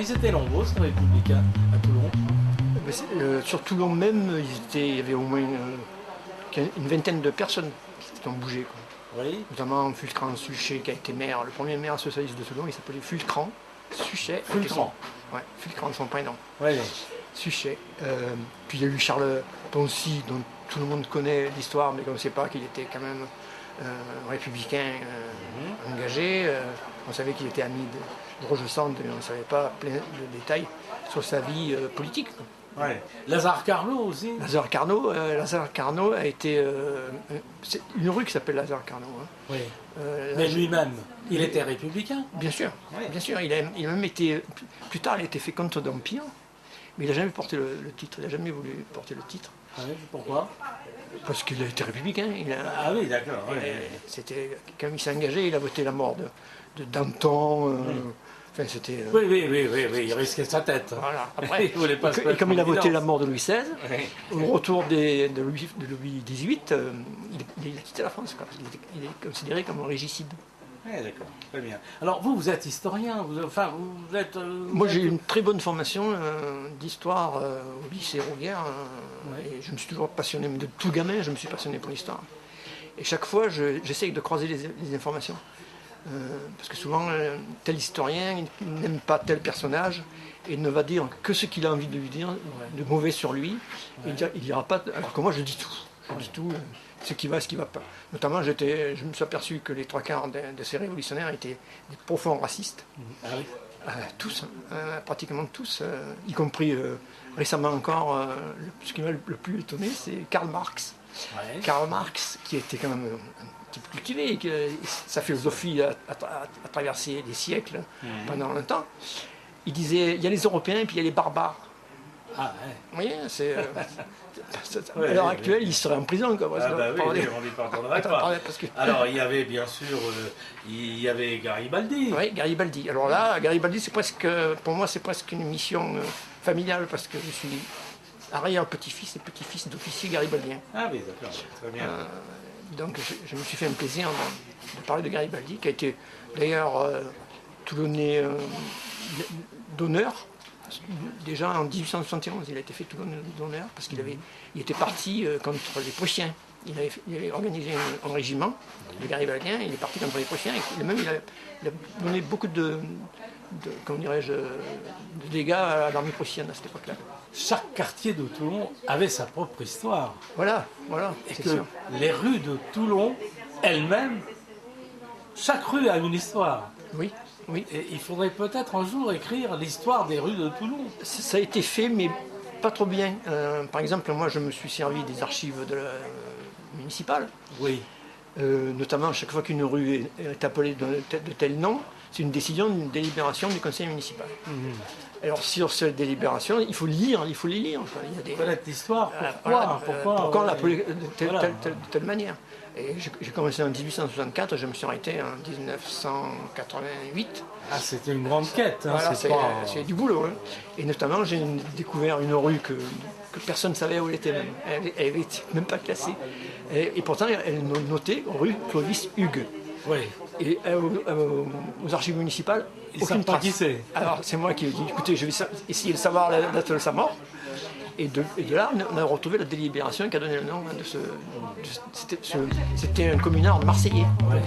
Ils étaient nombreux, ces républicains, à Toulon. Sur Toulon même, il y avait au moins une vingtaine de personnes qui ont bougé, quoi. Oui. Notamment Fulcran Suchet, qui a été maire, le premier maire socialiste de Toulon, il s'appelait Fulcran Suchet. Fulcran. Ouais, Fulcran, son prénom. Oui. Suchet. Puis il y a eu Charles Poncy, dont tout le monde connaît l'histoire, mais qu'on ne sait pas qu'il était quand même républicain engagé. On savait qu'il était ami de Roger Sand, mais on ne savait pas plein de détails sur sa vie politique, quoi. Ouais. Lazare Carnot aussi. Lazare Carnot a été... c'est une rue qui s'appelle Lazare Carnot. Hein. Oui. Mais lui-même, il était républicain. Bien sûr, Oui. bien sûr. Il a même été... Plus tard, il a été fait comte d'Empire, mais il n'a jamais porté le titre. Il n'a jamais voulu porter le titre. Oui. Pourquoi? Parce qu'il a été républicain. Ah oui, d'accord. Oui. C'était... Quand il s'est engagé, il a voté la mort de Danton. Enfin, c'était... Oui, il risquait sa tête. Voilà. Après, il voulait pas se et mettre comme il a en voté évidence. la mort de Louis XVI, Oui. au retour de Louis XVIII, il a quitté la France, quoi, parce qu'il il est considéré comme un régicide. Oui, d'accord, très bien. Alors vous êtes historien, vous êtes... Moi, j'ai eu une très bonne formation d'histoire au lycée Rouguère, et je me suis toujours passionné, de tout gamin, je me suis passionné pour l'histoire. Et chaque fois, j'essaye de croiser les informations. Parce que souvent, tel historien il n'aime pas tel personnage et ne va dire que ce qu'il a envie de lui dire, de mauvais sur lui. Ouais. Il dira pas. Alors que moi, je dis tout. Je dis tout, ce qui va, ce qui ne va pas. Notamment, je me suis aperçu que les trois quarts de ces révolutionnaires étaient des profonds racistes. Ah oui. Tous, pratiquement tous, y compris récemment encore. Ce qui m'a le plus étonné, c'est Karl Marx. Ouais. Karl Marx, qui était quand même un type cultivé, que sa philosophie a traversé des siècles pendant longtemps. Il disait, il y a les Européens et puis il y a les barbares. Ah ouais. Oui, c'est... à l'heure actuelle, il serait en prison. Quoi, ah bah oui, on n'y pardonnerait pas. Alors, il y avait bien sûr, il y avait Garibaldi. Oui, Garibaldi. Alors là, Garibaldi, c'est presque, pour moi, c'est presque une mission familiale, parce que je suis arrière-petit-fils et petit-fils d'officiers garibaldiens. Ah oui, d'accord, très bien. Donc je me suis fait un plaisir de parler de Garibaldi, qui a été d'ailleurs toulonnais d'honneur. Déjà en 1871, il a été fait toulonnais d'honneur, parce qu'il était parti contre les Prussiens. Il avait organisé un régiment, les Garibaldiens, il est parti contre les Prussiens, et même il a donné beaucoup de dégâts à l'armée prussienne à cette époque-là. Chaque quartier de Toulon avait sa propre histoire. Voilà. Et que sûr. Les rues de Toulon, elles-mêmes, chaque rue a une histoire. Oui. Et il faudrait peut-être un jour écrire l'histoire des rues de Toulon. Ça a été fait, mais pas trop bien. Par exemple, moi, je me suis servi des archives municipales. Oui. Notamment, chaque fois qu'une rue est appelée de tel nom, c'est une décision, une délibération du conseil municipal. Alors, sur cette délibération, il faut les lire. Enfin, il y a des... Connaître l'histoire, pourquoi on l'appelait de telle manière. Et j'ai commencé en 1864, je me suis arrêté en 1988. Ah, c'était une grande quête. Hein, voilà, c'est du boulot. Hein. Et notamment, j'ai découvert une rue que personne ne savait où elle était même. Elle n'était même pas classée. Et pourtant, elle est notée rue Clovis Hugues. Oui. Et aux archives municipales, aucune trace. Alors, c'est moi qui ai dit, écoutez, je vais essayer de savoir la date de sa mort. Et de là, on a retrouvé la délibération qui a donné le nom de ce... C'était un communard marseillais. Ouais.